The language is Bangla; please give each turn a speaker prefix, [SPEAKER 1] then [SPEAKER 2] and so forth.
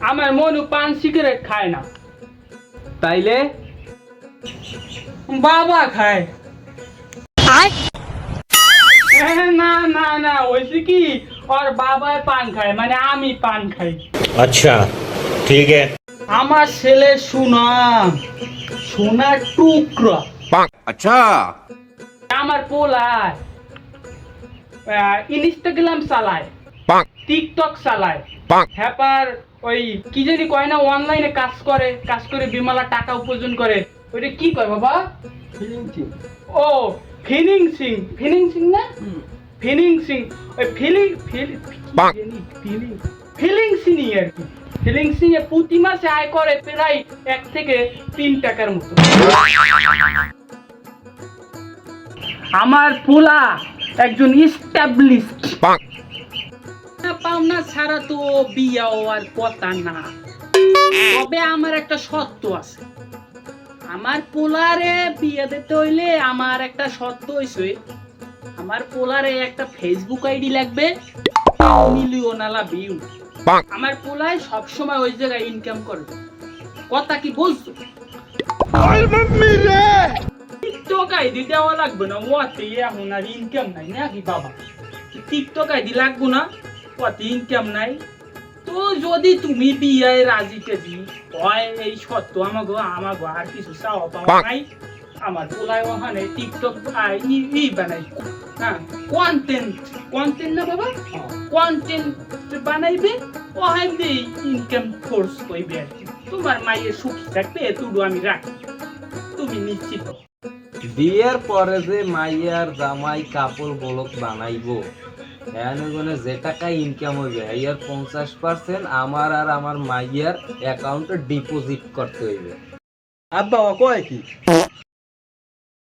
[SPEAKER 1] আমার মনু পান সিগারেট খায় না।
[SPEAKER 2] তাইলে
[SPEAKER 1] বাবা খায়। না না না, হয়েছে কি, ওর বাবায় পান খায়, মানে আমি পান খাই।
[SPEAKER 3] अच्छा ठीक है।
[SPEAKER 1] আমার ছেলে সোনা, সোনার টুকরা।
[SPEAKER 3] अच्छा
[SPEAKER 1] আমার পোলায় ইনস্টাগ্রাম চালায়, টিকটক চালায়, হ্যাপার ওই কি জানি কয় না, অনলাইনে কাজ করে বিমালা টাকা উপার্জন করে। ওইটা কি কয় বাবা? ও ফিনিংসিং না, ফিনিংসিং, ওই ফিলিংসিং আর কি। ফিলিংসিং এ প্রতি মাসে আয় করে প্রায় 1 থেকে 3 টাকার মতো। আমার পোলা একজন ইস্টাবলিশড। পাওনা ছাড়া তো বিয়া হওয়ার কথা না। তবে আমার একটা শর্ত আছে। আমার পোলারে বিয়ে দিতে হইলে আমার একটা শর্ত হইছে, আমার পোলারে একটা ফেসবুক আইডি লাগবে, মিলিয়নালা ভিউ। আমার পোলায় সবসময় ওই জায়গায় ইনকাম করবে। কথা কি বলছো? টিকটক আইডি দেওয়া লাগবে না, ওতে এখন আর ইনকাম নাই নাকি বাবা? টিকটক আইডি লাগবো না, ওতে ইনকাম নাই। তো যদি তুমি বিয়ায় রাজি টাজি হয়, এই সত্য আমাগো আর কিছু চাওয়া পাওয়া নাই। আমার পোলায় ওখানে টিকটক বানাই, হ্যাঁ, কন্টেন্ট না বাবা, কন্টেন্ট বানাইবে, ওখান দিয়ে ইনকাম সোর্স করবে আর কি। তোমার মায়ের সুখী থাকবে, এটুকু আমি রাখি, তুমি নিশ্চিত।
[SPEAKER 2] বিয়ের পরে যে মাইয়ার জামাই কাপড় বলক বানাইবো, এনে যে টাকা ইনকাম হইবে এর 50% আমার আর আমার মাইয়ার অ্যাকাউন্টে ডিপোজিট করতে হইবে।
[SPEAKER 4] আব্বা ও কয় কি?